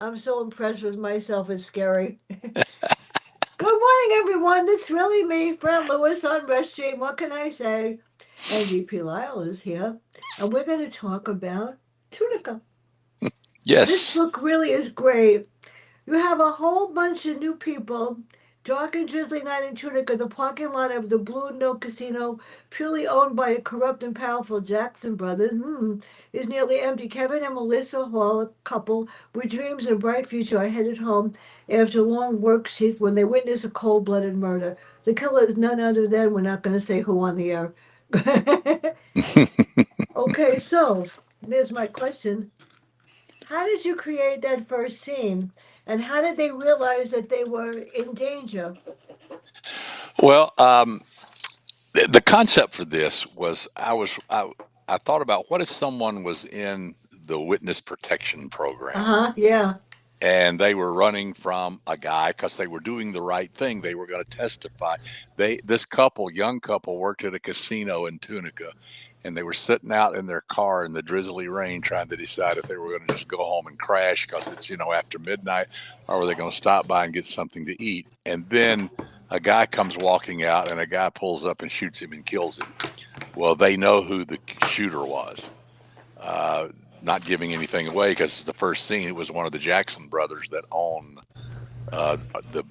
I'm so impressed with myself. It's scary. Good morning, everyone. It's really me, Fran Lewis on Rest Stream. What can I say? And VP Lyle is here, and we're going to talk about Tunica. This Yes. book really is great. You have a whole bunch of new people. Dark and drizzly night in Tunica, the parking lot of the Blue Note Casino, purely owned by a corrupt and powerful Jackson brothers, is nearly empty. Kevin and Melissa Hall, a couple with dreams of a bright future, are headed home after a long work shift when they witness a cold-blooded murder. The killer is none other than, we're not going to say who on the air. Okay, so there's my question. How did you create that first scene? And how did they realize that they were in danger? Well, the concept for this was I thought about what if someone was in the witness protection Uh program huh. Yeah. and they were running from a guy because they were doing the right thing. They were going to testify. This couple, young couple, worked at a casino in Tunica, and they were sitting out in their car in the drizzly rain trying to decide if they were going to just go home and crash because it's after midnight, or were they going to stop by and get something to eat. And then a guy comes walking out, and a guy pulls up and shoots him and kills him. Well, they know who the shooter was. Uh, Not giving anything away because it's the first scene. It was one of the Jackson brothers that own the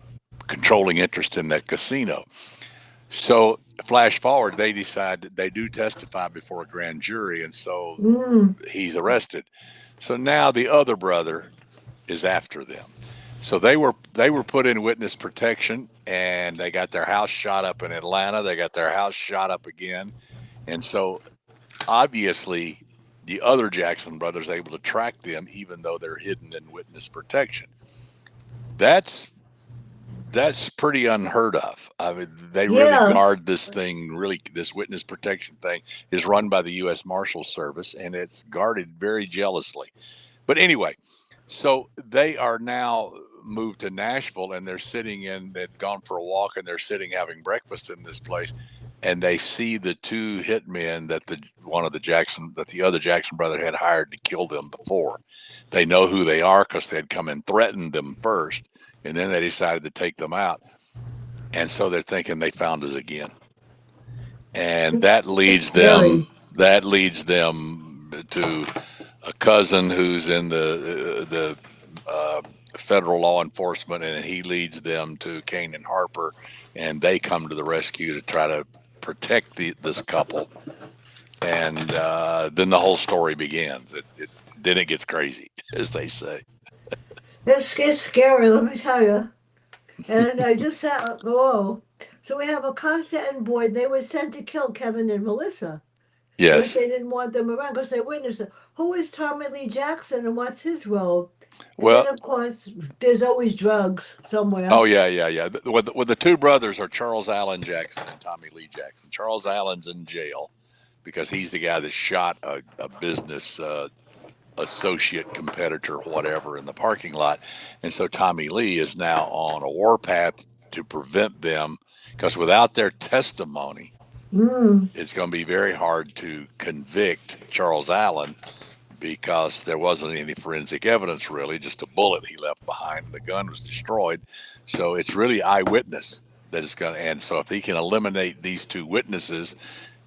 controlling interest in that casino. So, flash forward, they decide they do testify before a grand jury, and so Mm. he's arrested. So now the other brother is after them. So they were put in witness protection, and they got their house shot up in Atlanta. They got their house shot up again, and so obviously the other Jackson brothers able to track them even though they're hidden in witness protection. That's that's pretty unheard of. I mean, they really Yeah. guard this thing. Really, this witness protection thing is run by the U.S. Marshal Service, and it's guarded very jealously. But anyway, so they are now moved to Nashville, and they're sitting in. They'd gone for a walk, and they're sitting having breakfast in this place, and they see the two hitmen that the other Jackson brother had hired to kill them before. They know who they are because they had come and threatened them first, and then they decided to take them out. And so they're thinking they found us again, and It's scary. that leads them to a cousin who's in the federal law enforcement, and he leads them to Kane and Harper, and they come to the rescue to try to protect this couple. And then the whole story begins. Then it gets crazy, as they say. It's scary, let me tell you. And I just said, oh. So we have a Costa and Boyd. They were sent to kill Kevin and Melissa because Yes. they didn't want them around because they witnessed it. Who is Tommy Lee Jackson and what's his role? And then, Well, of course, there's always drugs somewhere. oh yeah, yeah, yeah. The two brothers are Charles Allen Jackson and Tommy Lee Jackson. Charles Allen's in jail because he's the guy that shot a business associate, competitor, whatever, in the parking lot. And so Tommy Lee is now on a warpath to prevent them, because without their testimony, Mm. it's going to be very hard to convict Charles Allen because there wasn't any forensic evidence, really, just a bullet he left behind. The gun was destroyed. So it's really eyewitness that is going to, and so if he can eliminate these two witnesses,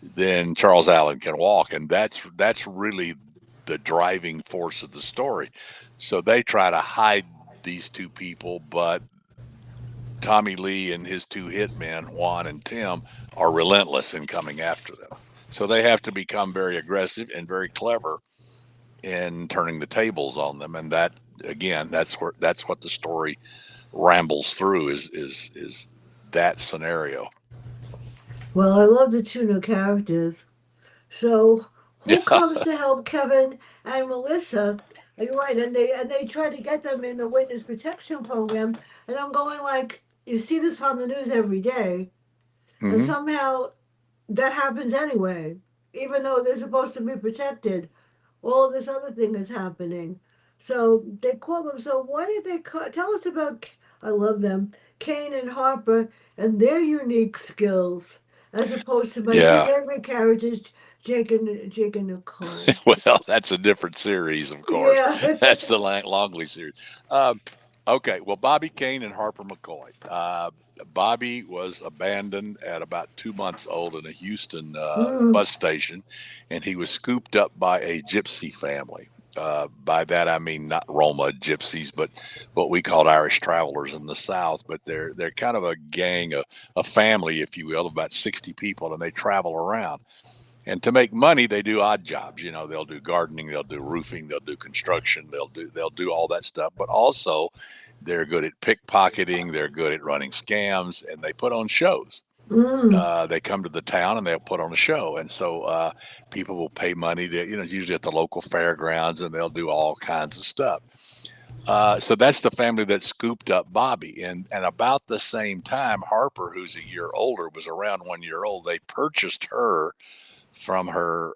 then Charles Allen can walk. And that's really the driving force of the story. So they try to hide these two people, but Tommy Lee and his two hitmen, Juan and Tim, are relentless in coming after them. So they have to become very aggressive and very clever in turning the tables on them. And that again, that's what the story rambles through is that scenario. Well, I love the two new characters. So, who Yeah. comes to help Kevin and Melissa? You're right, and they try to get them in the witness protection program. And I'm going like, you see this on the news every day, and Hmm. somehow that happens anyway, even though they're supposed to be protected. All this other thing is happening. So they call them. So why did they call? Tell us about. I love them, Kane and Harper, and their unique skills, as opposed to my two Yeah. favorite characters, Jake and Nicole. Well, that's a different series, of course. Yeah. That's the Longley series. Um, okay, well, Bobby Kane and Harper McCoy. Bobby was abandoned at about 2 months old in a Houston Mm, bus station, and he was scooped up by a gypsy family. By that I mean not Roma gypsies, but what we called Irish travelers in the South. But they're kind of a gang, a family, if you will, of about 60 people, and they travel around. And to make money, they do odd jobs. You know, they'll do gardening, they'll do roofing, they'll do construction, they'll do all that stuff. But also, they're good at pickpocketing, they're good at running scams, and they put on shows. mm, They come to the town and they'll put on a show, and so people will pay money to, usually at the local fairgrounds, and they'll do all kinds of stuff. So that's the family that scooped up Bobby, and about the same time, Harper, who's a year older, was around 1 year old. They purchased her from her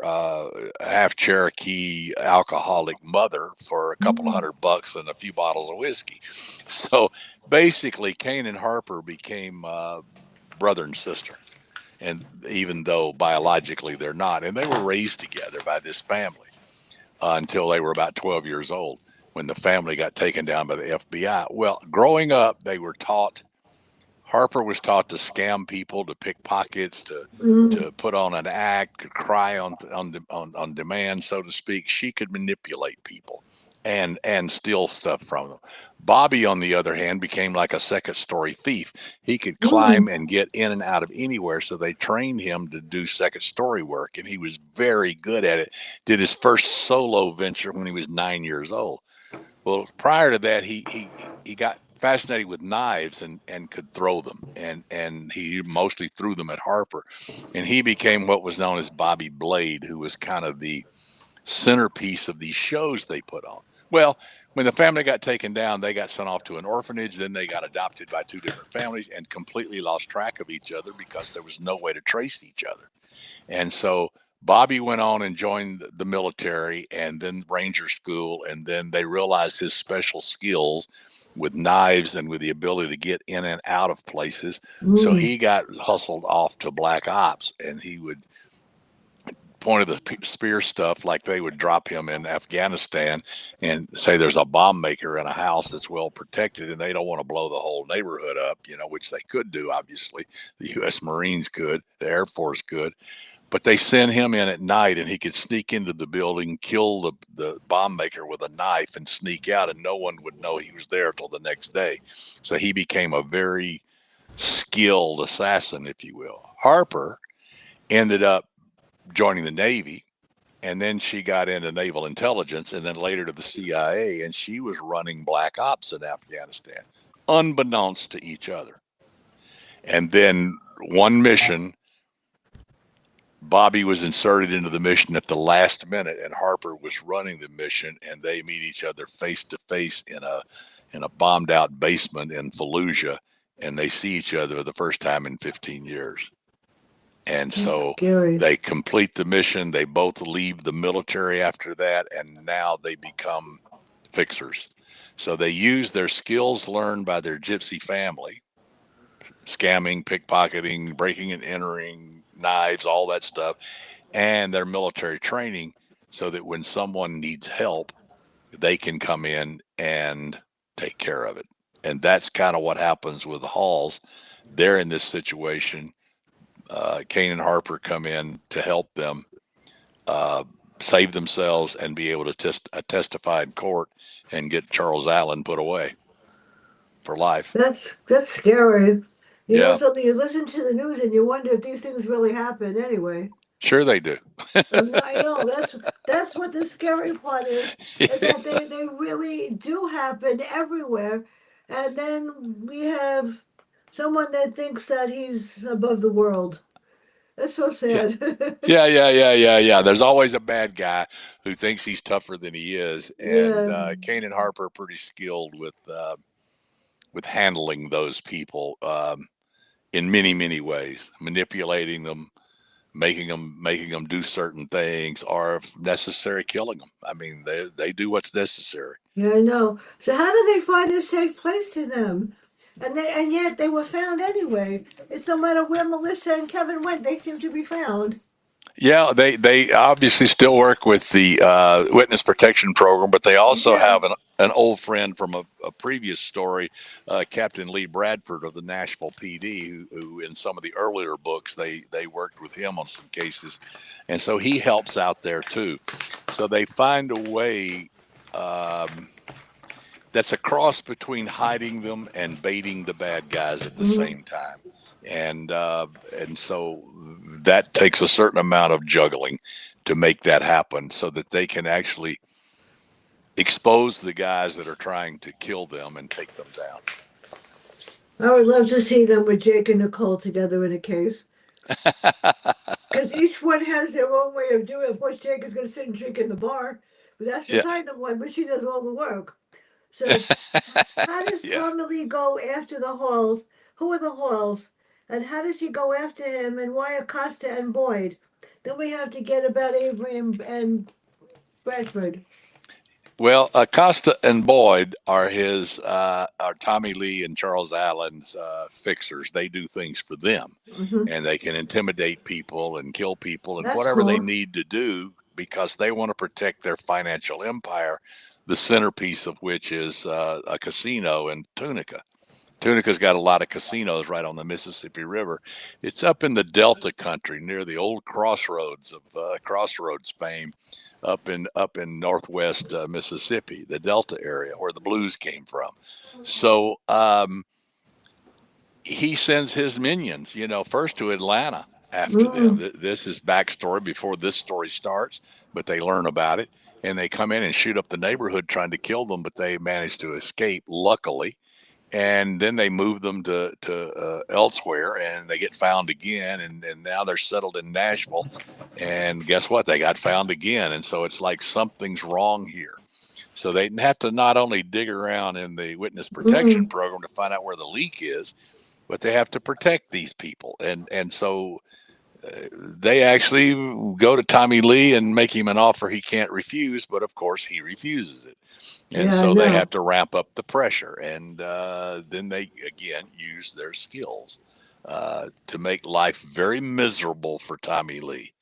half Cherokee alcoholic mother for a couple of mm, $100 and a few bottles of whiskey. So basically, Kane and Harper became brother and sister. And even though biologically they're not, and they were raised together by this family until they were about 12 years old when the family got taken down by the FBI. Well, growing up, they were taught Harper was taught to scam people, to pick pockets, mm, to put on an act, to cry on demand, so to speak. She could manipulate people and steal stuff from them. Bobby, on the other hand, became like a second story thief. He could climb mm. and get in and out of anywhere, so they trained him to do second story work, and he was very good at it. Did his first solo venture when he was 9 years old. Well, prior to that, he got fascinated with knives and could throw them, and he mostly threw them at Harper, and he became what was known as Bobby Blade, who was kind of the centerpiece of these shows they put on. Well, when the family got taken down, they got sent off to an orphanage. Then they got adopted by two different families and completely lost track of each other because there was no way to trace each other. And so Bobby went on and joined the military and then Ranger School. And then they realized his special skills with knives and with the ability to get in and out of places. So Mm. he got hustled off to black ops, and he would point of the spear stuff like they would drop him in Afghanistan and say there's a bomb maker in a house that's well protected and they don't want to blow the whole neighborhood up, which they could do, obviously. The U.S. Marines could, the Air Force could, but they sent him in at night and he could sneak into the building, kill the bomb maker with a knife and sneak out, and no one would know he was there till the next day. So he became a very skilled assassin, if you will. Harper ended up joining the Navy, and then she got into naval intelligence and then later to the CIA, and she was running black ops in Afghanistan, unbeknownst to each other. And then one mission, Bobby was inserted into the mission at the last minute, and Harper was running the mission, and they meet each other face to face in a bombed out basement in Fallujah, and they see each other for the first time in 15 years. And That's so scary. they complete the mission. They both leave the military after that, and now they become fixers. So they use their skills learned by their gypsy family, scamming, pickpocketing, breaking and entering, knives, all that stuff, and their military training so that when someone needs help, they can come in and take care of it. And that's kind of what happens with the Halls. They're in this situation. Kane and Harper come in to help them uh, save themselves and be able to testify in court and get Charles Allen put away for life. That's scary. You know Yeah, something, you listen to the news and you wonder if these things really happen anyway. sure they do. I know that's what the scary part is that they really do happen everywhere. And then we have someone that thinks that he's above the world. That's so Yeah. sad. Yeah. There's always a bad guy who thinks he's tougher than he is, and Yeah. Kane and Harper are pretty skilled with handling those people in many ways, manipulating them, making them do certain things, or if necessary, killing them. I mean, they do what's necessary. Yeah, I know. So how do they find a safe place to them? And yet they were found anyway. It's no matter where Melissa and Kevin went, they seem to be found. Yeah, they obviously still work with the witness protection program, but they also Yeah. have an old friend from a previous story, Captain Lee Bradford of the Nashville PD, who in some of the earlier books they worked with him on some cases, and so he helps out there too. So they find a way. Um, that's a cross between hiding them and baiting the bad guys at the Mhm. same time. And so that takes a certain amount of juggling to make that happen so that they can actually expose the guys that are trying to kill them and take them down. I would love to see them with Jake and Nicole together in a case. Because each one has their own way of doing it. Of course, Jake is going to sit and drink in the bar, but that's Yeah. beside the one, but she does all the work. So, how does Yeah. Tommy Lee go after the Halls? Who are the Halls? And how does she go after him? And why Acosta and Boyd? Then we have to get about Avery and Bradford. Well, Acosta and Boyd are his are Tommy Lee and Charles Allen's fixers. They do things for them, Hmm. and they can intimidate people and kill people and That's whatever they cool. need to do because they want to protect their financial empire. The centerpiece of which is a casino in Tunica. Tunica's got a lot of casinos right on the Mississippi River. It's up in the Delta country near the old crossroads of Crossroads fame, up in northwest Mississippi, the Delta area where the blues came from. So he sends his minions, first to Atlanta after them. Mm. This is backstory before this story starts, but they learn about it and they come in and shoot up the neighborhood trying to kill them, but they manage to escape, luckily, and then they move them to elsewhere, and they get found again, and now they're settled in Nashville, and guess what? They got found again, and so it's like something's wrong here. So they have to not only dig around in the witness protection Mm. program to find out where the leak is, but they have to protect these people, and so they actually go to Tommy Lee and make him an offer he can't refuse, but of course he refuses it. And Yeah, I so they know. have to ramp up the pressure, and then they again use their skills to make life very miserable for Tommy Lee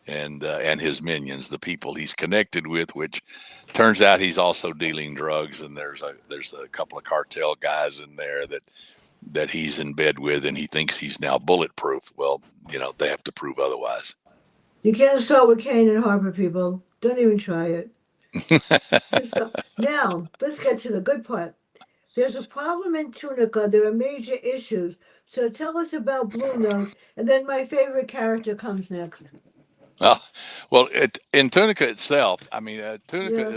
and his minions, the people he's connected with, which turns out he's also dealing drugs, and there's a couple of cartel guys in there that he's in bed with, and he thinks he's now bulletproof. Well, they have to prove otherwise. You can't start with Kane and Harbor, people. Don't even try it. So now let's get to the good part. There's a problem in Tunica. There are major issues. So tell us about Blue Note, and then my favorite character comes next. Uh, well, in Tunica itself, I mean, Yeah.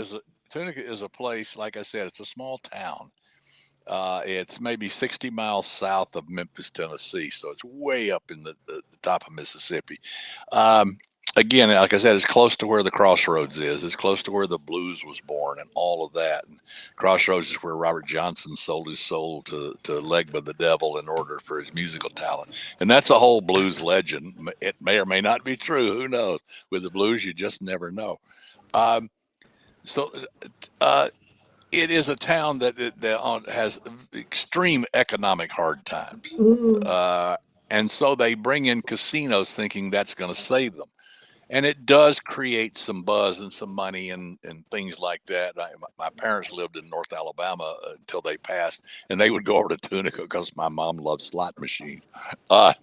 Tunica is a place. Like I said, it's a small town. It's maybe 60 miles south of Memphis, Tennessee, so it's way up in the top of Mississippi. Um, Again, like I said, it's close to where the Crossroads is. It's close to where the blues was born and all of that. And Crossroads is where Robert Johnson sold his soul to Legba the Devil in order for his musical talent. And that's a whole blues legend. It may or may not be true. Who knows? With the blues, you just never know. Um, so uh, it is a town that has extreme economic hard times. Mm. Uh, and so they bring in casinos thinking that's going to save them, and it does create some buzz and some money and things like that. My parents lived in North Alabama until they passed, and they would go over to Tunica because my mom loved slot machines. Uh,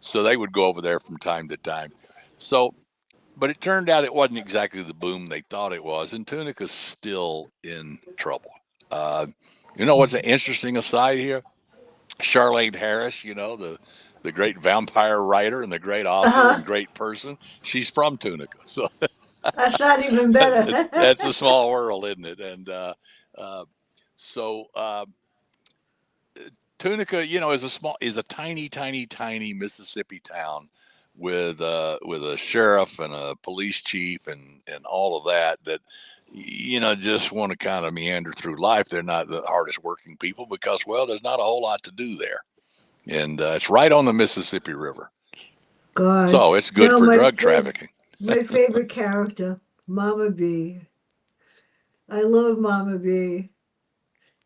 so they would go over there from time to time. So, but it turned out it wasn't exactly the boom they thought it was, and Tunica's still in trouble. Uh, what's an interesting aside here? Charlotte Harris, the great vampire writer and the great Uh author huh. and great person, she's from Tunica. So That's not even better. that's a small world, isn't it? And uh, so Tunica, is a tiny, tiny, tiny Mississippi town with a sheriff and a police chief and all of that just want to kind of meander through life. They're not the hardest working people because, well, there's not a whole lot to do there, and it's right on the Mississippi River, God. so it's good Now for drug trafficking. my favorite character, Mama B. I love Mama B.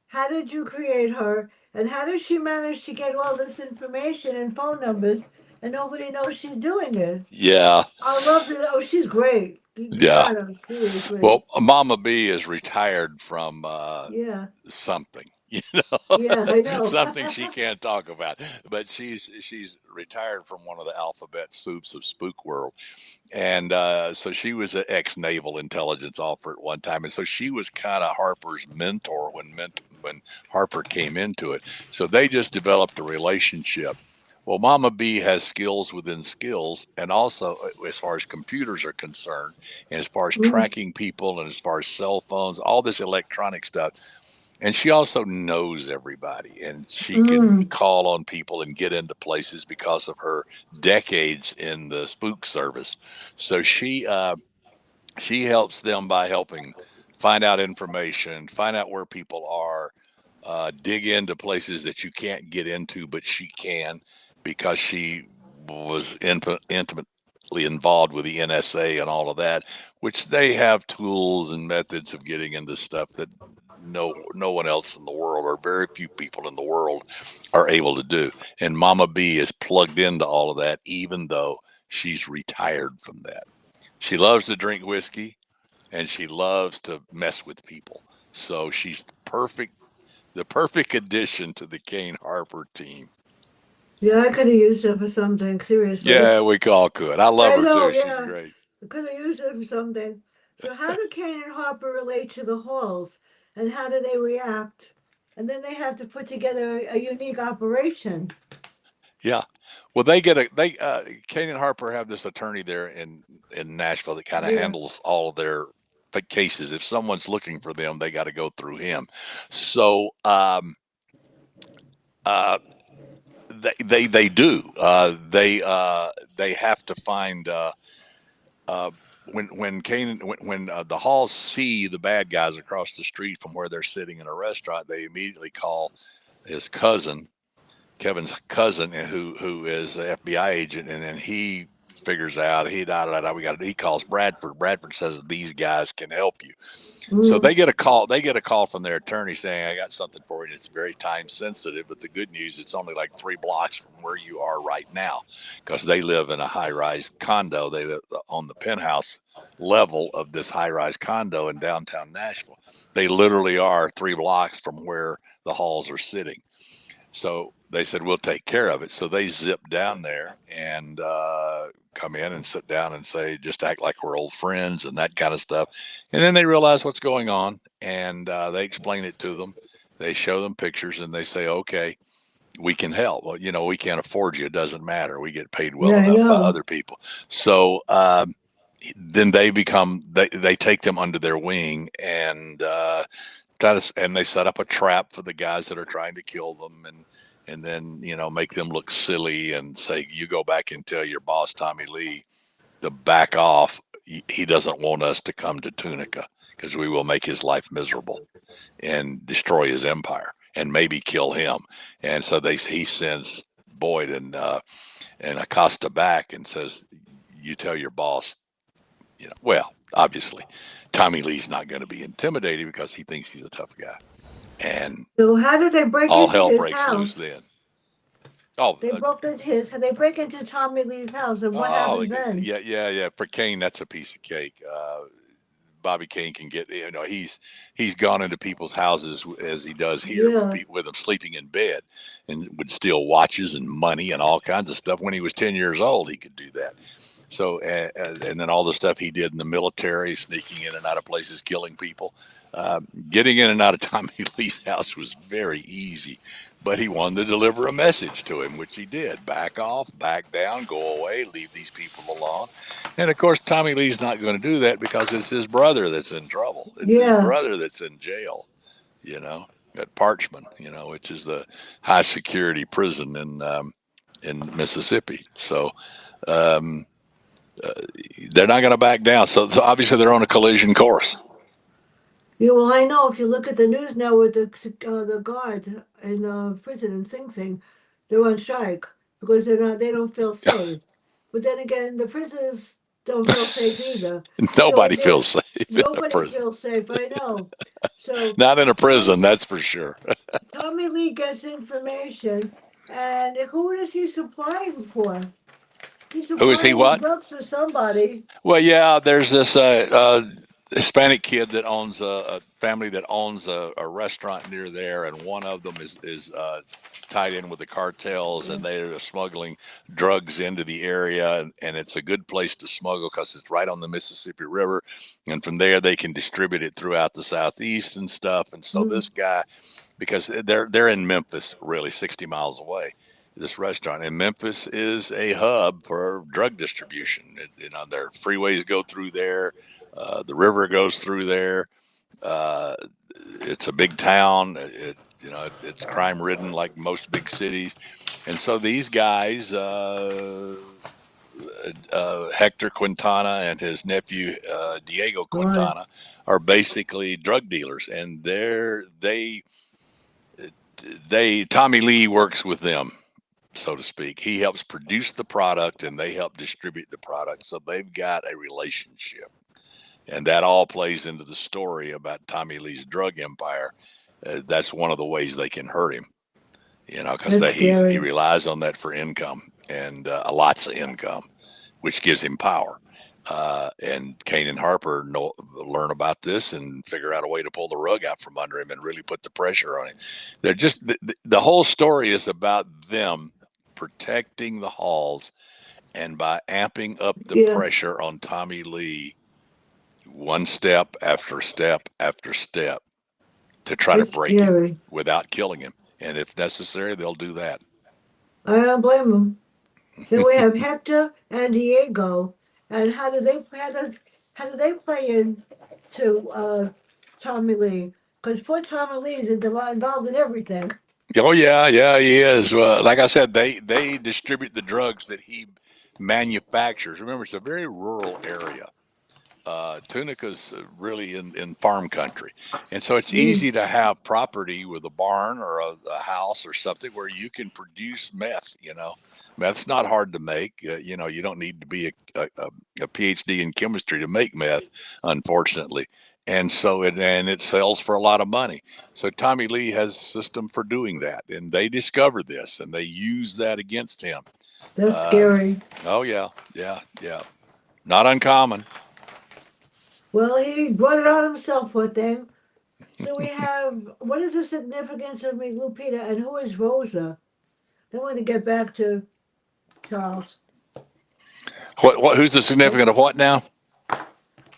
How did you create her? And how did she manage to get all this information and phone numbers and nobody knows she's doing it. Yeah, I love it. Oh, she's great. You yeah. gotta, seriously. Well, Mama B is retired from Yeah. something, Yeah, I know. something she can't talk about. But she's retired from one of the alphabet soups of Spook World, and so she was an ex-naval intelligence officer at one time, and so she was kind of Harper's mentor when Harper came into it. So they just developed a relationship. Well, Mama B has skills within skills, and also as far as computers are concerned, and as far as Mm, tracking people, and as far as cell phones, all this electronic stuff. And she also knows everybody, and she can mm. call on people and get into places because of her decades in the spook service. So she helps them by helping find out information, find out where people are, dig into places that you can't get into, but she can because she was intimately involved with the NSA and all of that, which they have tools and methods of getting into stuff that no one else in the world, or very few people in the world, are able to do. And Mama B is plugged into all of that, even though she's retired from that. She loves to drink whiskey and she loves to mess with people. So she's the perfect addition to the Kane Harper team. Yeah, I could have used it for something, seriously. Yeah, we all could. I love I her know, too. She's yeah. great. I could have used it for something. So how do Kane and Harper relate to the Halls? And how do they react? And then they have to put together a unique operation. Yeah. Well, they get a they Kane and Harper have this attorney there in Nashville that kind of Yeah. handles all of their cases. If someone's looking for them, they got to go through him. So uh, they do. They have to find uh, when Kane when the Halls see the bad guys across the street from where they're sitting in a restaurant, they immediately call his cousin, Kevin's cousin, who is an FBI agent, and then he figures out he da da da. We got he calls Bradford. Bradford says these guys can help you. So Mm. they get a call. They get a call from their attorney saying, "I got something for you. And it's very time sensitive, but the good news, it's only like 3 blocks from where you are right now, because they live in a high-rise condo. They live on the penthouse level of this high-rise condo in downtown Nashville. They literally are 3 blocks from where the halls are sitting. So they said, we'll take care of it. So they zip down there and come in and sit down and say, just act like we're old friends and that kind of stuff. And then they realize what's going on and they explain it to them. They show them pictures and they say, okay, we can help. Well, we can't afford you. It doesn't matter. We get paid Yeah, well I enough by know. other people. So then they take them under their wing and and they set up a trap for the guys that are trying to kill them, and then make them look silly and say, you go back and tell your boss Tommy Lee to back off. He doesn't want us to come to Tunica because we will make his life miserable and destroy his empire and maybe kill him. And so he sends Boyd and Acosta back and says, you tell your boss, well, obviously Tommy Lee's not going to be intimidated because he thinks he's a tough guy. And So how did they break all into hell his breaks loose house? then. Oh, They break into Tommy Lee's house, and what happens then? yeah, yeah, yeah. For Kane, that's a piece of cake. Bobby Kane can get, he's gone into people's houses as he does here Yeah. with them sleeping in bed, and would steal watches and money and all kinds of stuff. When he was 10 years old, he could do that. So, and then all the stuff he did in the military, sneaking in and out of places, killing people. Getting in and out of Tommy Lee's house was very easy, but he wanted to deliver a message to him, which he did. Back off, back down, go away, leave these people alone. And of course, Tommy Lee's not going to do that because it's his brother that's in trouble. It's his Yeah. brother that's in jail, you know, at Parchman, which is the high security prison in Mississippi. So, um, uh, they're not going to back down. So obviously they're on a collision course. Yeah, well, I know if you look at the news now with the guards in the prison in Sing Sing, they're on strike because they don't feel safe. But then again, the prisoners don't feel safe either. So Nobody again, feels safe in a nobody prison. feels safe. I know. So Not in a Tom, prison, that's for sure. Tommy Lee gets information, and who does he supply him for? He's Who is he? supplying What? drugs for somebody. Well, yeah, there's this Hispanic kid that owns a family that owns a restaurant near there, and one of them is tied in with the cartels, and they're smuggling drugs into the area, and it's a good place to smuggle because it's right on the Mississippi River, and from there they can distribute it throughout the southeast and stuff. And so Mm, this guy, because they're in Memphis, really 60 miles away. This restaurant in Memphis is a hub for drug distribution. Their freeways go through there, the river goes through there. Uh, it's a big town. It's crime ridden like most big cities, and so these guys, Hector Quintana and his nephew Diego right. Quintana, are basically drug dealers, and they Tommy Lee works with them, so to speak. He helps produce the product and they help distribute the product. So they've got a relationship. And that all plays into the story about Tommy Lee's drug empire. That's one of the ways they can hurt him, because That's he scary. relies on that for income and lots of income, which gives him power. And Kane and Harper learn about this and figure out a way to pull the rug out from under him and really put the pressure on him. They're just the whole story is about them protecting the halls, and by amping up the Yeah, pressure on Tommy Lee, one step after step after step, to try to it's break him scary. without killing him. And if necessary, they'll do that. I don't blame him. Then we have Hector and Diego, and how do they play in to Tommy Lee? Because poor Tommy Lee is involved in everything. Oh yeah, yeah, he is. Like I said, they distribute the drugs that he manufactures. Remember, it's a very rural area. Tunica's really in farm country, and so it's Mm, easy to have property with a barn or a house or something where you can produce meth. Meth's not hard to make. You don't need to be a PhD in chemistry to make meth, unfortunately. And so it sells for a lot of money. So Tommy Lee has a system for doing that, and they discovered this and they use that against him. that's Um, scary. oh yeah, yeah, yeah. Not uncommon. Well, he brought it on himself, poor thing. So we have what is the significance of me, Lupita, and who is Rosa? Then we're going to get back to Charles. What? Who's the What, significant of what now?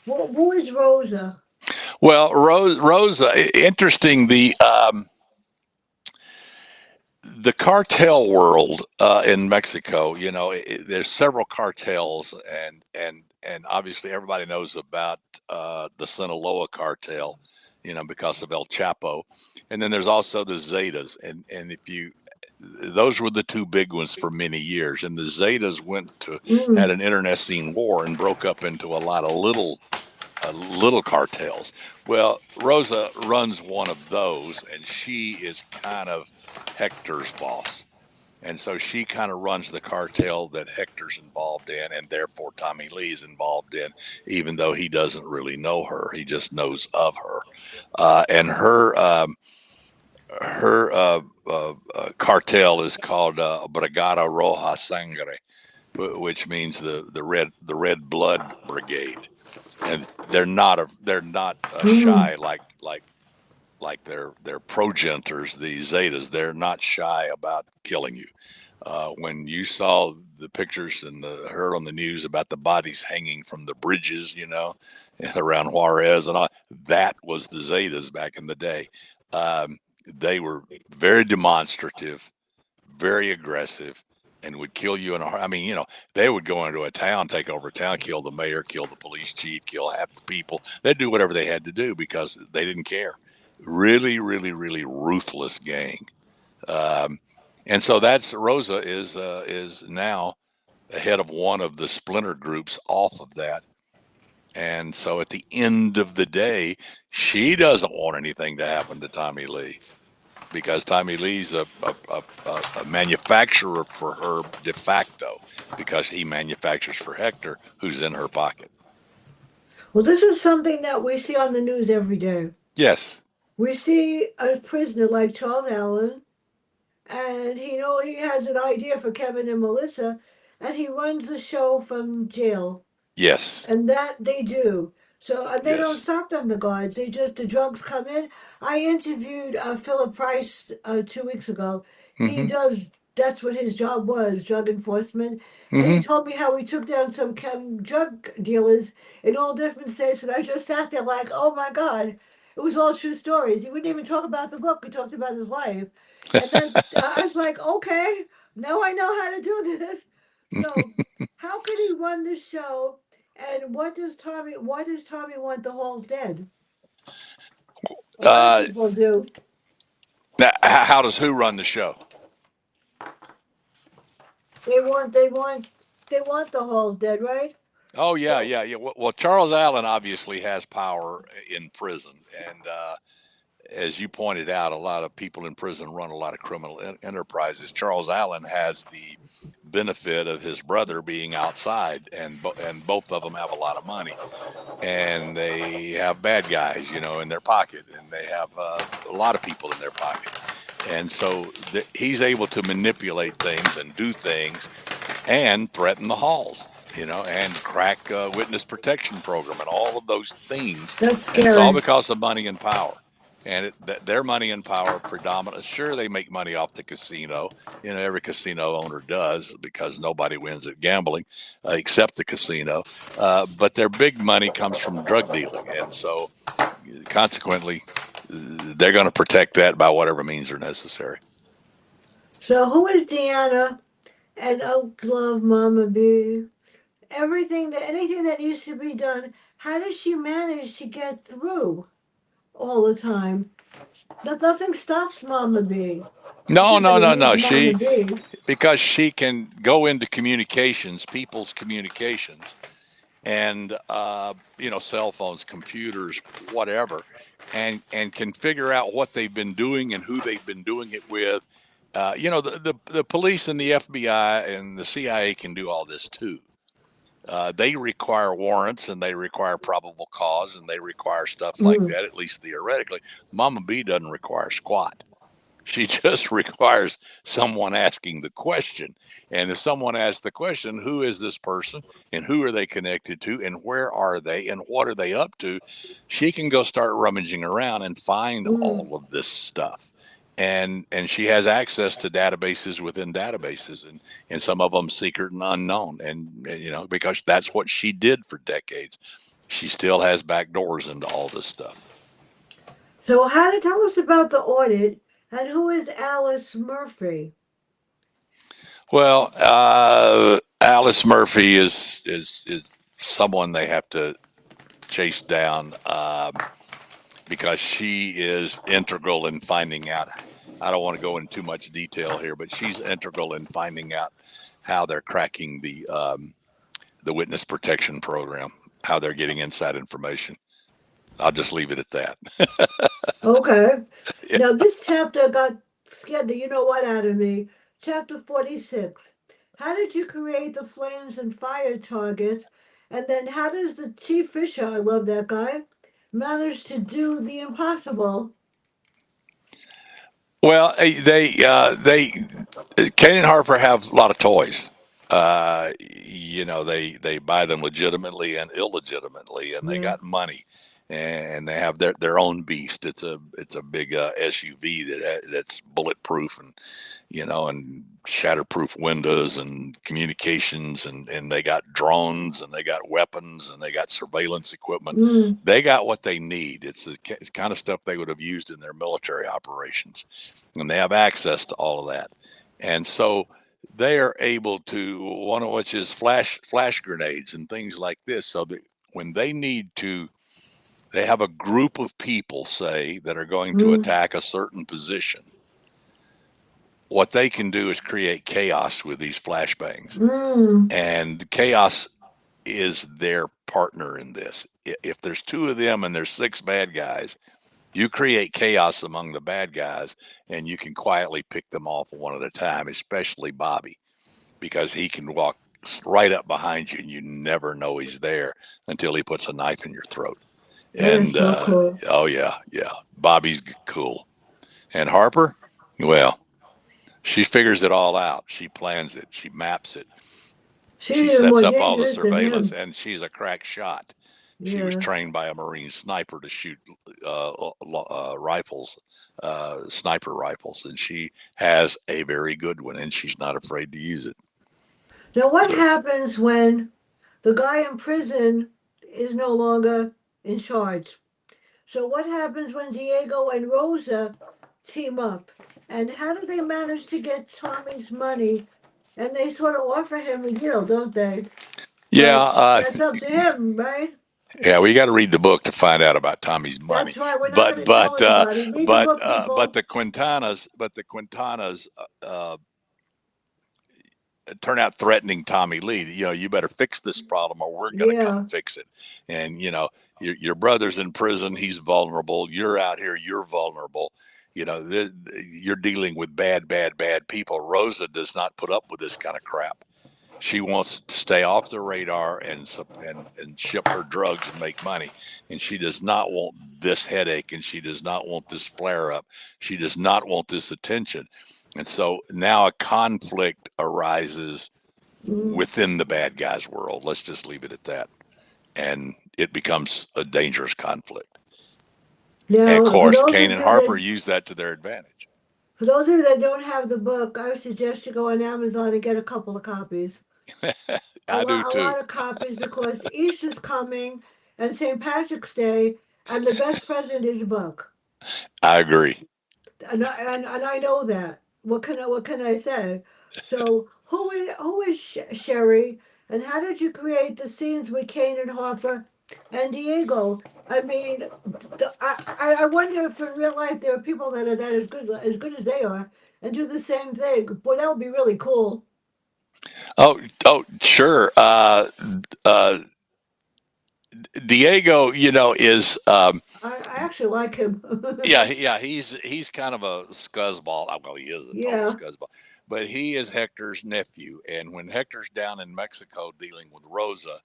who is Rosa? Well, Rose, interesting. The cartel world in Mexico. There's several cartels, and obviously everybody knows about the Sinaloa cartel. Because of El Chapo, and then there's also the Zetas, and if you those were the two big ones for many years, and the Zetas Mm, had an internecine war and broke up into a lot of little cartels. Well, Rosa runs one of those, and she is kind of Hector's boss. And so she kind of runs the cartel that Hector's involved in, and therefore Tommy Lee's involved in, even though he doesn't really know her. He just knows of her. And her cartel is called Brigada Roja Sangre, which means the red blood brigade. And they're not mm, shy like their progenitors, the Zetas. They're not shy about killing you. When you saw the pictures and heard on the news about the bodies hanging from the bridges, around Juarez and all, that was the Zetas back in the day. They were very demonstrative, very aggressive, and would kill you in a. I mean, they would go into a town, take over a town, kill the mayor, kill the police chief, kill half the people. They'd do whatever they had to do because they didn't care. Really, really, really ruthless gang. Um, and so that's Rosa is now the head of one of the splinter groups off of that. And so at the end of the day, she doesn't want anything to happen to Tommy Lee because Tommy Lee's a manufacturer for her de facto because he manufactures for Hector, who's in her pocket. well, this is something that we see on the news every day. Yes. We see a prisoner like Charles Allen, and he has an idea for Kevin and Melissa, and he runs the show from jail. Yes. And that they do. So and they don't Yes. stop them, the guards. They just the drugs come in. I interviewed Philip Price 2 weeks ago. He Mm-hmm. does. That's what his job was, drug enforcement. And he Mm-hmm. told me how he took down some drug dealers in all different states. And I just sat there like, oh my God, it was all true stories. He wouldn't even talk about the book. He talked about his life. And then I was like, okay, now I know how to do this. So how could he run the show? And what does Tommy? Why does Tommy want the Halls dead? A lot of Uh, people do. now, how does who run the show? They want. They want. They want the Halls dead, right? Oh yeah, So. yeah, yeah. Well, Charles Allen obviously has power in prison, and as you pointed out, a lot of people in prison run a lot of criminal enterprises. Charles Allen has the benefit of his brother being outside, and both of them have a lot of money, and they have bad guys, in their pocket, and they have a lot of people in their pocket, and so he's able to manipulate things and do things and threaten the halls, and crack witness protection program and all of those things. That's And it's all scary. because of money and power. And their money and power predominant. Sure, they make money off the casino. Every casino owner does because nobody wins at gambling except the casino. But their big money comes from drug dealing. And so consequently, they're going to protect that by whatever means are necessary. So who is Deanna and Oak Love Mama B? Everything that anything that needs to be done. How does she manage to get through all the time? That nothing stops Mama B. No, no, Everybody no, needs no. Mama B. Because she can go into communications, people's communications, and cell phones, computers, whatever, and can figure out what they've been doing and who they've been doing it with. The police and the FBI and the CIA can do all this too. They require warrants and they require probable cause and they require stuff like Mm. that, at least theoretically. Mama B doesn't require squat. She just requires someone asking the question. And if someone asks the question, who is this person and who are they connected to and where are they and what are they up to? She can go start rummaging around and find Mm. all of this stuff. And she has access to databases within databases and some of them secret and unknown. And because that's what she did for decades. She still has back doors into all this stuff. So how to tell us about the audit and who is Alice Murphy? Well, Alice Murphy is someone they have to chase down because she is integral in finding out. I don't want to go into too much detail here, but she's integral in finding out how they're cracking the witness protection program, how they're getting inside information. I'll just leave it at that. Okay. Yeah. Now this chapter got scared the you know what out of me. Chapter 46. How did you create the flames and fire targets? And then how does the Chief Fisher, I love that guy, manage to do the impossible? Well, Kane and Harper have a lot of toys. They buy them legitimately and illegitimately, and they Yeah. got money, and they have their own beast. It's a big SUV that's bulletproof and shatterproof windows and communications, and they got drones and they got weapons and they got surveillance equipment. Mm. They got what they need. It's the kind of stuff they would have used in their military operations, and they have access to all of that. And so they are able to, one of which is flash grenades and things like this, so that when they need to, they have a group of people, say, that are going to Mm. attack a certain position. What they can do is create chaos with these flashbangs, Mm. and chaos is their partner in this. If there's two of them and there's six bad guys, you create chaos among the bad guys, and you can quietly pick them off one at a time, especially Bobby, because he can walk right up behind you and you never know he's there until he puts a knife in your throat. That is And so cool. oh yeah, yeah, Bobby's cool. And Harper, well, she figures it all out. She plans it. She maps it. She's She even sets more up all the dangerous than surveillance, him. and she's a crack shot. She was Yeah. trained by a Marine sniper to shoot rifles, sniper rifles, and she has a very good one, and she's not afraid to use it. Now, what So, happens when the guy in prison is no longer in charge? So, what happens when Diego and Rosa team up? And how do they manage to get Tommy's money? And they sort of offer him a deal, don't they? yeah, But that's up to him, right? yeah, we got to read the book to find out about Tommy's money. That's right. We're not But going to tell but anybody. Read the book, but people. the Quintanas turn out threatening Tommy Lee. You better fix this problem, or we're going to come Yeah. and fix it. And your brother's in prison; he's vulnerable. You're out here; you're vulnerable. You're dealing with bad, bad, bad people. Rosa does not put up with this kind of crap. She wants to stay off the radar and ship her drugs and make money. And she does not want this headache, and she does not want this flare up. She does not want this attention. And so now a conflict arises Mm. within the bad guy's world. Let's just leave it at that. And it becomes a dangerous conflict. And of Now, course, Kane and Harper use that to their advantage. for those of you that don't have the book, I would suggest you go on Amazon and get a couple of copies. I do A too. lot of copies because Easter's coming and St. Patrick's Day, and the best present is a book. I agree. And I know that. What can I say? So who is Sherry, and how did you create the scenes with Kane and Harper and Diego? I mean, I wonder if in real life there are people that are that as good as they are and do the same thing. Boy, that would be really cool. Oh, sure. Uh, Diego, is I actually like him. yeah, he's kind of a scuzzball. Well, he is a total Yeah. scuzzball, but he is Hector's nephew. And when Hector's down in Mexico dealing with Rosa,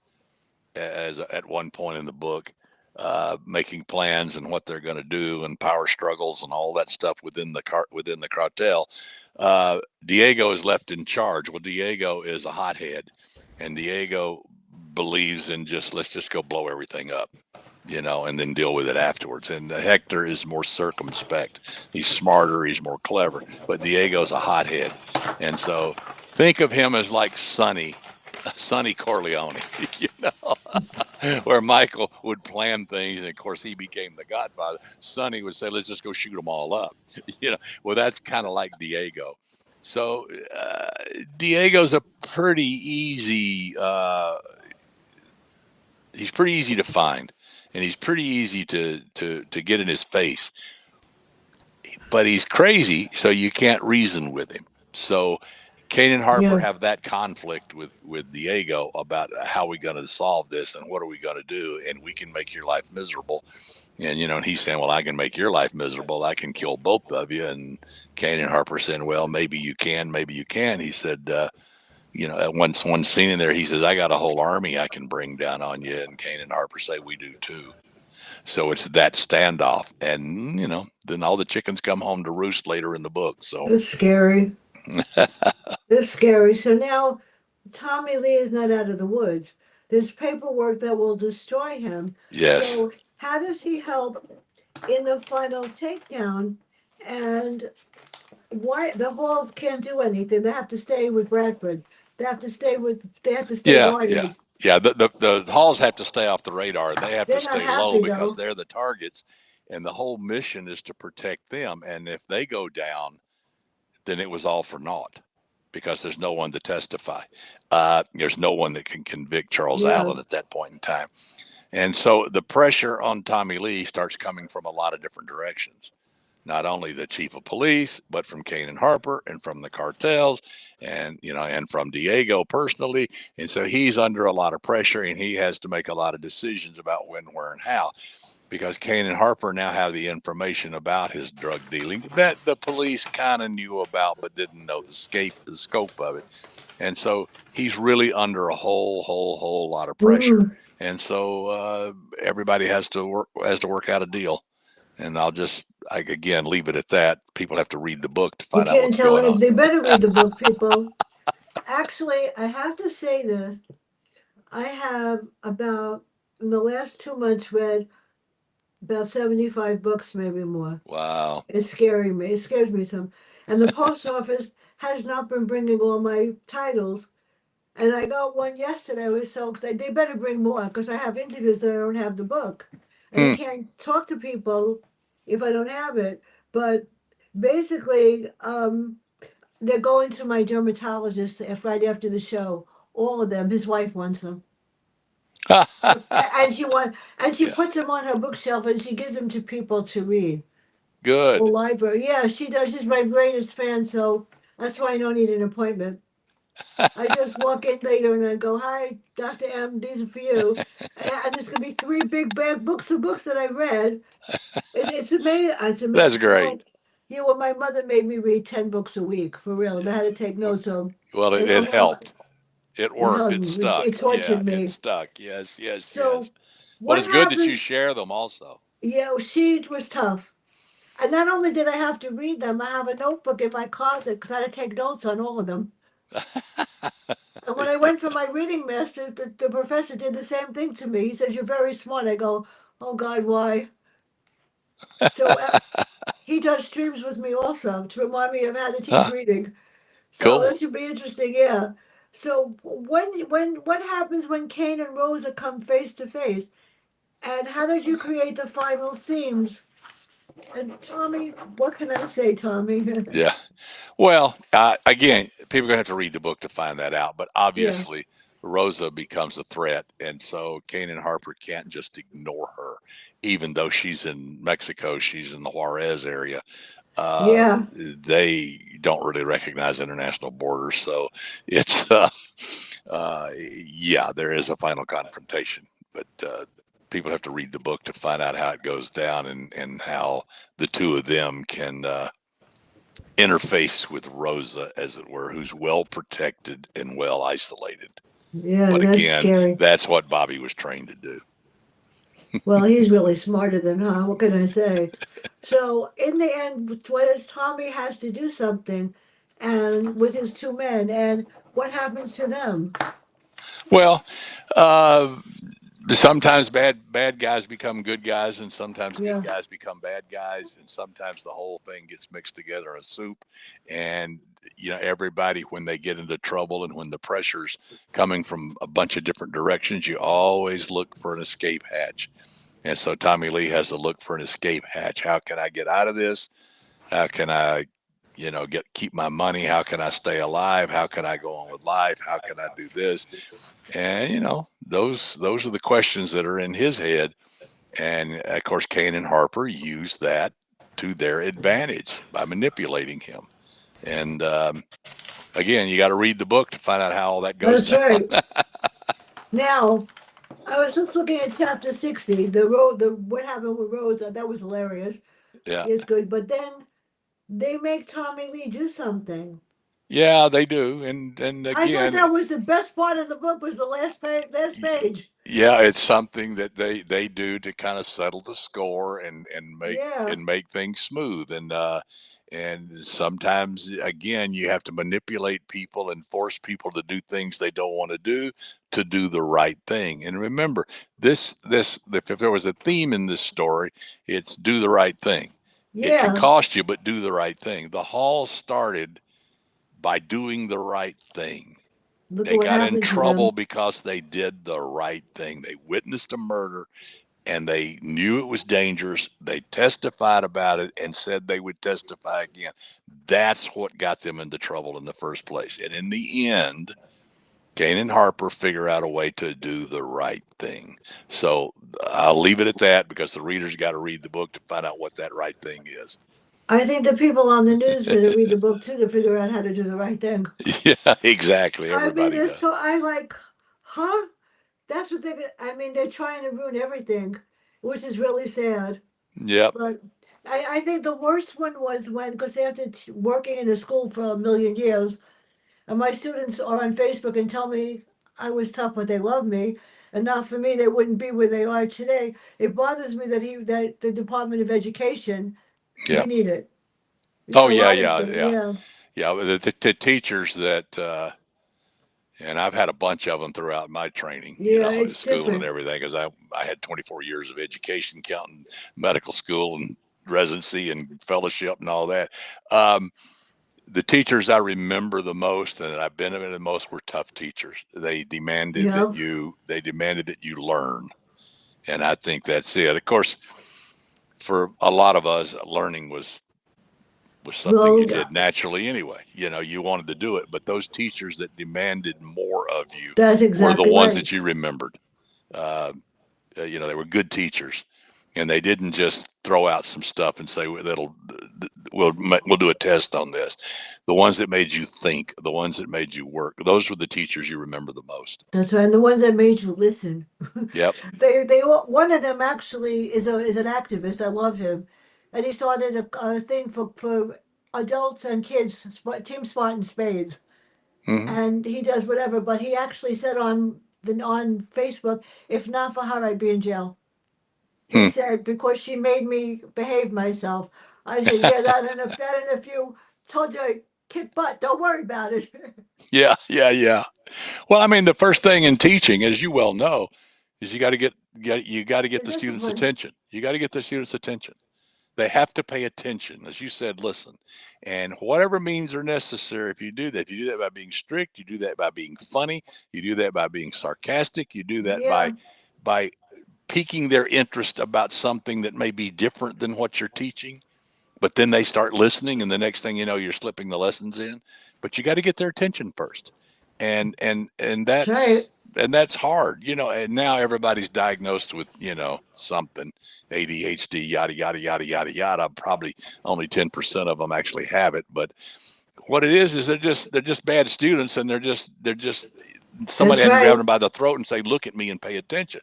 as at one point in the book, making plans and what they're going to do and power struggles and all that stuff within the cartel, Diego is left in charge. Well, Diego is a hothead, and Diego believes in just let's just go blow everything up, and then deal with it afterwards. And Hector is more circumspect. He's smarter. He's more clever. But Diego's a hothead, and so think of him as like Sonny Corleone, you where Michael would plan things, and of course he became the Godfather. Sonny would say, "Let's just go shoot them all up," Well, that's kind of like Diego. So Diego's a pretty easy. He's pretty easy to find, and he's pretty easy to get in his face. But he's crazy, so you can't reason with him. So Kane and Harper Yeah. have that conflict with Diego about how we going to solve this and what are we going to do, and we can make your life miserable. And he's saying, well, I can make your life miserable. I can kill both of you. And Kane and Harper saying, well, maybe you can, maybe you can. He said, at one scene in there, he says, I got a whole army I can bring down on you. And Kane and Harper say, we do too. So it's that standoff. And, then all the chickens come home to roost later in the book. So, It's scary. It's scary. So now Tommy Lee is not out of the woods. There's paperwork that will destroy him. yes. So how does he help in the final takedown? And why the Halls can't do anything? They have to stay with Bradford. They have to stay with. They have to stay Yeah. Yeah. guarded. Yeah. The Halls have to stay off the radar. They have to They're not stay low happy because though. they're the targets. And the whole mission is to protect them. And if they go down, then it was all for naught because there's no one to testify. There's no one that can convict Charles Yeah. Allen at that point in time. And so the pressure on Tommy Lee starts coming from a lot of different directions. Not only the chief of police, but from Kane and Harper and from the cartels and from Diego personally. And so he's under a lot of pressure and he has to make a lot of decisions about when, where, and how because Kane and Harper now have the information about his drug dealing that the police kind of knew about but didn't know the scope of it. And so he's really under a whole lot of pressure. Mm. And so everybody has to work out a deal. And I again leave it at that. People have to read the book to You find out can't what's tell going any. on. They better read the book, people. Actually, I have to say this. I have about, in the last 2 months, read about 75 books, maybe more. Wow. It's scaring me. It scares me some. And the post office has not been bringing all my titles. And I got one yesterday. I was so they better bring more because I have interviews that I don't have the book, and I Hmm. can't talk to people if I don't have it. But basically, they're going to my dermatologist right after the show. All of them. His wife wants them. So, and she Yeah. puts them on her bookshelf and she gives them to people to read. Or Good. library. Yeah, she does. She's my greatest fan, so that's why I don't need an appointment. I just walk in later and I go, "Hi, Dr. M. These are for you." And there's gonna be three big bag books of books that I read. It's amazing. It's That's amazing. great. Well, my mother made me read 10 books a week for real. I had to take notes on, Well, and it helped. It it worked. helped It me. It stuck. Yeah, tortured it me. stuck. Yes, yes, yes. So Well, what it's good that you happens? share them also. Yeah, she was tough. And not only did I have to read them, I have a notebook in my closet because I had to take notes on all of them. And when I Yeah. went for my reading master, the professor did the same thing to me. He says, "You're very smart." I go, "Oh God, why?" So he does streams with me also to remind me of how to teach Huh. reading. So Cool. that should be interesting, yeah. So what happens when Cain and Rosa come face to face? And how did you create the final scenes? And Tommy, what can I say, Tommy? Yeah. Well, again, people are going to have to read the book to find that out. But Yeah, obviously, Rosa becomes a threat. And so Kanan Harper can't just ignore her, even though she's in Mexico, she's in the Juarez area. Uh, yeah. they don't really recognize international borders. So it's, yeah, there is a final confrontation. But people have to read the book to find out how it goes down and how the two of them can interface with Rosa, as it were, who's well protected and well isolated. Yeah, But that's again, scary. that's what Bobby was trained to do. Well, he's really smarter than her. What can I say? So in the end, what is Tommy has to do something, and with his two men, and what happens to them? Well, uh, sometimes bad guys become good guys, and sometimes good Yeah, guys become bad guys, and sometimes the whole thing gets mixed together in a soup. And everybody, when they get into trouble and when the pressure's coming from a bunch of different directions, you always look for an escape hatch. And so Tommy Lee has to look for an escape hatch. How can I get out of this? How can I, get keep my money? How can I stay alive? How can I go on with life? How can I do this? And those are the questions that are in his head. And of course, Kane and Harper use that to their advantage by manipulating him. And again, you got to read the book to find out how all that goes that's down. right. Now, I was just looking at chapter 60, the what happened with Rose. That was hilarious. Yeah. It's good, but then they make Tommy Lee do something. Yeah, they do. And I thought again, that was the best part of the book was the last page. Last page. yeah, it's something that they do to kind of settle the score and make Yeah, things smooth. And sometimes again you have to manipulate people and force people to do things they don't want to do the right thing. And remember, this if there was a theme in this story, it's do the right thing. It can yeah. cost you, but do the right thing. The Hall started by doing the right thing. Look at They what got in happened to trouble them. because they did the right thing. They witnessed a murder and they knew it was dangerous. They testified about it and said they would testify again. That's what got them into trouble in the first place. And in the end, Kane and Harper figure out a way to do the right thing. So I'll leave it at that because the reader's got to read the book to find out what that right thing is. I think the people on the news better read the book too to figure out how to do the right thing. Yeah, exactly. I mean, Everybody it's does. so I like, huh? That's what they. I mean, they're trying to ruin everything, which is really sad. Yep. But I think the worst one was when, because after working in a school for a million years, and my students are on Facebook and tell me I was tough, but they love me. And not for me, they wouldn't be where they are today. It bothers me that the Department of Education, we Yeah. need it. We need Oh, a yeah, lot of yeah, things. yeah. Yeah, Yeah, the teachers that And I've had a bunch of them throughout my training, Yeah, at it's school and different. everything, because I had 24 years of education, counting medical school and residency and fellowship and all that. Um, the teachers I remember the most and that I've benefited the most were tough teachers. Yep. They demanded that you learn, and I think that's it. Of course, for a lot of us, learning was something you Well, did naturally anyway. You wanted to do it, but those teachers that demanded more of you that's were the exactly ones right. that you remembered. Uh, they were good teachers, and they didn't just throw out some stuff and say that'll we'll do a test on this. The ones that made you think, the ones that made you work, those were the teachers you remember the most. That's right. And the ones that made you listen. Yep. One of them actually is an activist. I love him, and he started a thing for adults and kids, Team Spartan Spades, Hmm. and he does whatever. But he actually said on Facebook, if not for her, I'd be in jail. He Hmm. said because she made me behave myself. I said, yeah, that and if you told you I kick butt, don't worry about it. Yeah, yeah, yeah. Well, I mean, the first thing in teaching, as you well know, is you got to The get the student's discipline. attention. You got to get the student's attention. They have to pay attention, as you said. Listen, and whatever means are necessary. If you do that by being strict, you do that by being funny, you do that by being sarcastic, you do that Yeah, by piquing their interest about something that may be different than what you're teaching. But then they start listening, and the next thing you know, you're slipping the lessons in. But you got to get their attention first, and that's right. that's hard, And now everybody's diagnosed with something, ADHD, yada yada yada yada yada. Probably only 10% of them actually have it, but what it is they're just bad students, and they're just somebody That's hadn't grabbed right. them by the throat and say, "Look at me and pay attention."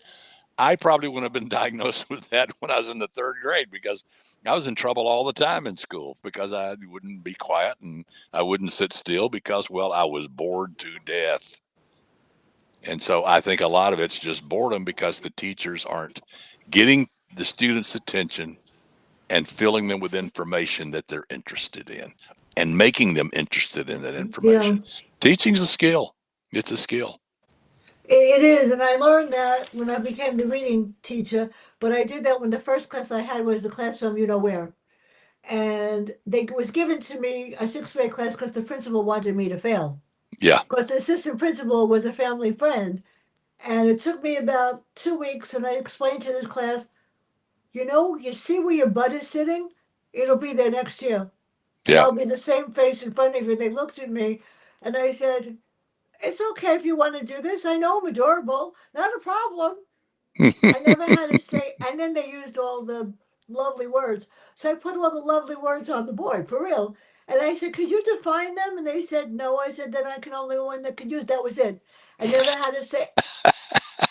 I probably wouldn't have been diagnosed with that when I was in the third grade, because I was in trouble all the time in school because I wouldn't be quiet and I wouldn't sit still because, well, I was bored to death. And so I think a lot of it's just boredom because the teachers aren't getting the students' attention and filling them with information that they're interested in and making them interested in that Yeah. information. Teaching's a skill. It's a skill. It is, and I learned that when I became the reading teacher. But I did that when the first class I had was the class from you know where, and they was given to me a sixth grade class because the principal wanted me to fail. Yeah. Because the assistant principal was a family friend, and it took me about 2 weeks, and I explained to this class, you see where your butt is sitting, it'll be there next year, and Yeah. I'll be the same face in front of you. And they looked at me, and I said, it's okay if you want to do this. I know I'm adorable. Not a problem. I never had to say, and then they used all the lovely words. So I put all the lovely words on the board, for real. And I said, could you define them? And they said, no. I said, then I can only one that could use. That was it. I never had to say,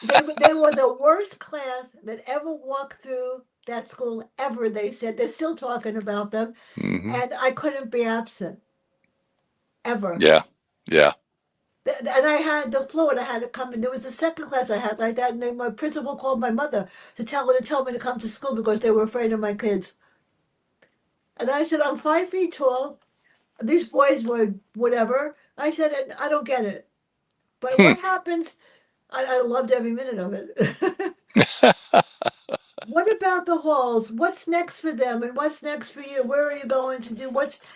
they were the worst class that ever walked through that school ever, they said. They're still talking about them. Hmm. And I couldn't be absent, ever. Yeah. Yeah. And I had the flu and I had to come in. There was a second class I had like that, and then my principal called my mother to tell me to come to school because they were afraid of my kids. And I said, I'm 5 feet tall. These boys were whatever. I said, and I don't get it. But what happens? I loved every minute of it. What about the halls? What's next for them, and what's next for you? Where are you going to do?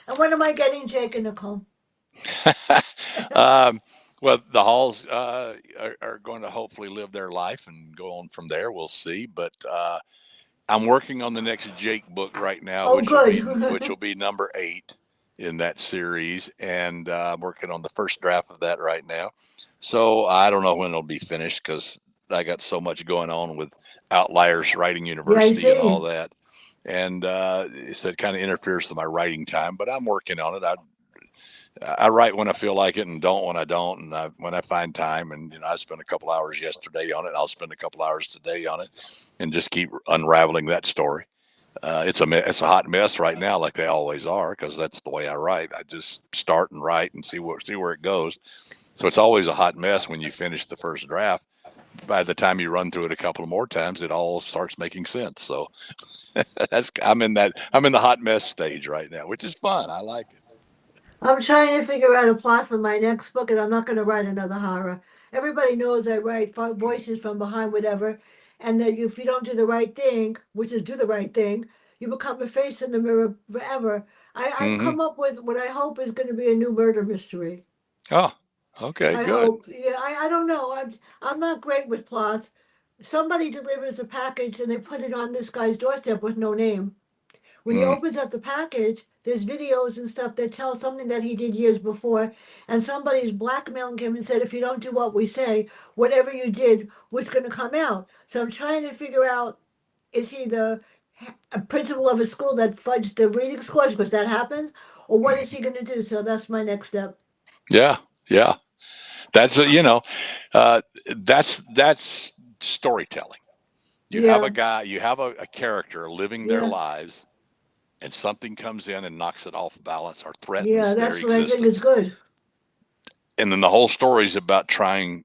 And when am I getting Jake and Nicole? um, well, the Halls are going to hopefully live their life and go on from there. We'll see. But I'm working on the next Jake book right now, Oh, good. which will be number 8 in that series, and I'm working on the first draft of that right now. So I don't know when it'll be finished because I got so much going on with Outliers Writing Yeah, I University and all see. that, and so it kind of interferes with my writing time. But I'm working on it. I write when I feel like it and don't when I don't. And when I find time, and I spent a couple hours yesterday on it, I'll spend a couple hours today on it, and just keep unraveling that story. It's a hot mess right now, like they always are, because that's the way I write. I just start and write and see where it goes. So it's always a hot mess when you finish the first draft. By the time you run through it a couple of more times, it all starts making sense. So I'm in the hot mess stage right now, which is fun. I like it. I'm trying to figure out a plot for my next book, and I'm not going to write another horror. Everybody knows I write voices from behind whatever, and that if you don't do the right thing, which is do the right thing, you become a face in the mirror forever. I've Mm-hmm. come up with what I hope is going to be a new murder mystery. Oh, okay, I good. hope. Yeah, I don't know. I'm not great with plots. Somebody delivers a package and they put it on this guy's doorstep with no name. When he Mm. opens up the package, there's videos and stuff that tell something that he did years before, and somebody's blackmailing him and said, if you don't do what we say, whatever you did was going to come out. So I'm trying to figure out, is he the a principal of a school that fudged the reading scores because that happens, or what is he going to do? So that's my next step. Yeah, yeah. That's uh, that's storytelling. You have a Yeah, guy, you have a character living their yeah, lives, and something comes in and knocks it off balance or yeah. threatens their That's what I think is existence. good. And then the whole story is about trying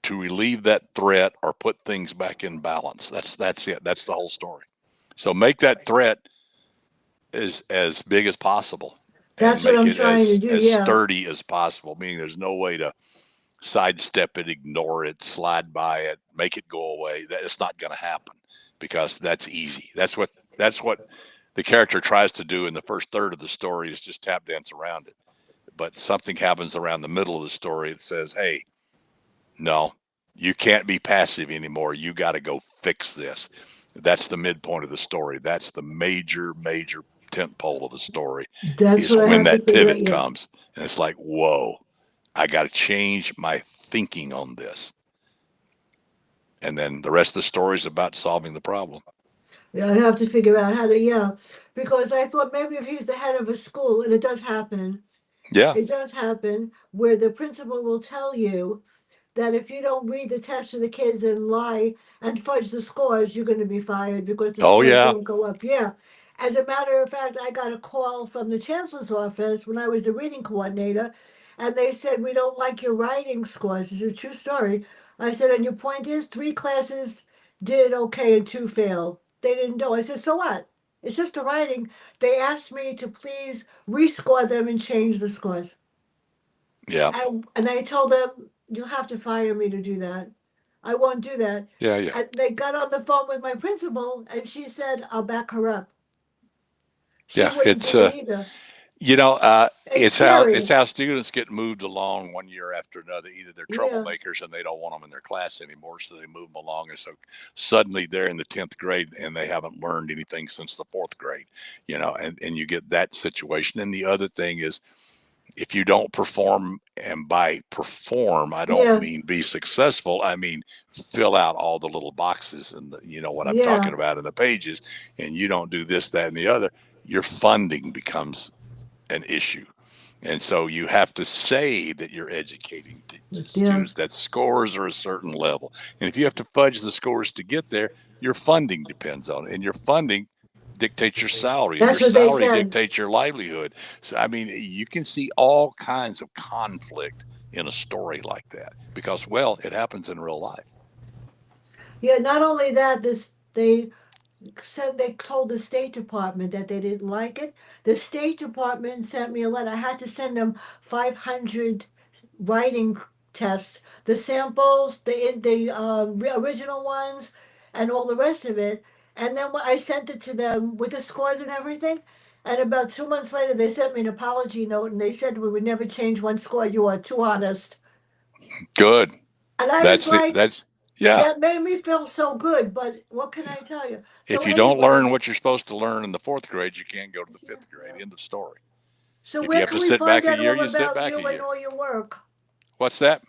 to relieve that threat or put things back in balance. That's it. That's the whole story. So make that threat as big as possible and That's what make I'm it trying to do. as Yeah, sturdy as possible. Meaning there's no way to sidestep it, ignore it, slide by it, make it go away. That it's not going to happen because that's easy. That's what the character tries to do in the first third of the story is just tap dance around it. But something happens around the middle of the story that says, "Hey, no, you can't be passive anymore. You got to go fix this." That's the midpoint of the story. That's the major tent pole of the story that's is what I when have to that figure out. pivot Yeah, comes. And it's like, whoa, I got to change my thinking on this. And then the rest of the story is about solving the problem. yeah. I have to figure out how to. Yeah, because I thought maybe if he's the head of a school, and it does happen. Yeah. It does happen where the principal will tell you that if you don't read the test for the kids and lie and fudge the scores, you're going to be fired because the Oh, scores yeah. don't go up. Yeah. As a matter of fact, I got a call from the chancellor's office when I was the reading coordinator, and they said, we don't like your writing scores. It's a true story. I said, and your point is three classes did okay and two failed. They didn't know. I said, so what? It's just the writing. They asked me to please rescore them and change the scores. Yeah. And I told them, you'll have to fire me to do that. I won't do that. Yeah. Yeah. And they got on the phone with my principal and she said, I'll back her up. She Yeah. wouldn't do it either. You know, It's it's scary. how students get moved along one year after another. Either they're Yeah. troublemakers and they don't want them in their class anymore, so they move them along, and so suddenly they're in the 10th grade and they haven't learned anything since the 4th grade. And you get that situation. And the other thing is, if you don't perform, and by perform, I don't Yeah. mean be successful. I mean fill out all the little boxes and you know what I'm talking Yeah. about in the pages, and you don't do this, that, and the other. Your funding becomes an issue. And so you have to say that you're educating Yeah. students, that scores are a certain level. And if you have to fudge the scores to get there, your funding depends on it. And your funding dictates your salary, and That's your what they salary said. dictates your livelihood. So, I mean, you can see all kinds of conflict in a story like that because, well, it happens in real life. Yeah, not only that, this they said they told the State Department that they didn't like it. The State Department sent me a letter. I had to send them 500 writing tests, the samples, the original ones, and all the rest of it. And then I sent it to them with the scores and everything. And about 2 months later, they sent me an apology note, and they said we would never change one score. You are too honest. Good. And I was That's the, like, that's, yeah. that made me feel so good. But what can I tell you? So If you don't anyway, learn what you're supposed to learn in the 4th grade, you can't go to the yeah, 5th grade. yeah. End of story. So If you where have can to we sit find back a out year, all you sit about back a you and year. all your work? What's that?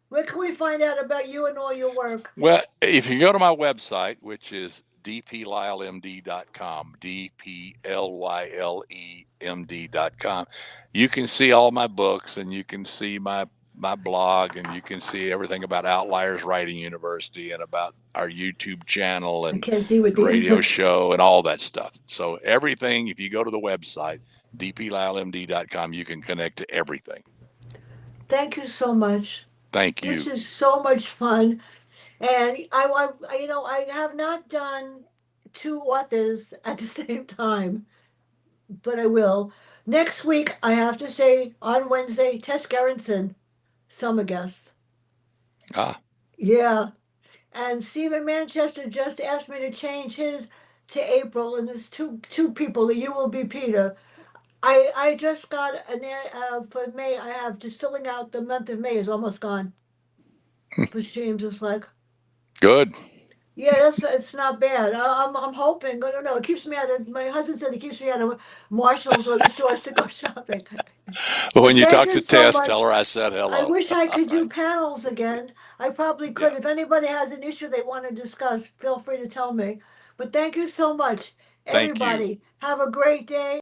Where can we find out about you and all your work? Well, if you go to my website, which is dplylemd.com, dplylemd.com, you can see all my books and you can see my blog and you can see everything about Outliers Writing University and about our YouTube channel I and can't see with these. radio show and all that stuff. So everything, if you go to the website, dplylemd.com, you can connect to everything. Thank you so much. Thank This you. is so much fun, and I have not done two authors at the same time, but I will. Next week, I have to say, on Wednesday, Tess Gerritsen, summer guest. Ah, Yeah. And Stephen Manchester just asked me to change his to April, and there's two people. You will be Peter. I just got for May. I have just filling out the month of May is almost gone for streams. It's like, good. yeah, that's it's not bad. I'm hoping. I don't know. It keeps me out of. My husband said it keeps me out of Marshalls or the stores to go shopping. When But you thank talk you to so Tess, tell much. her I said I hello. wish I All could do right. panels again. I probably could. Yeah. If anybody has an issue they want to discuss, feel free to tell me. But thank you so much, Thank you. everybody. Have a great day.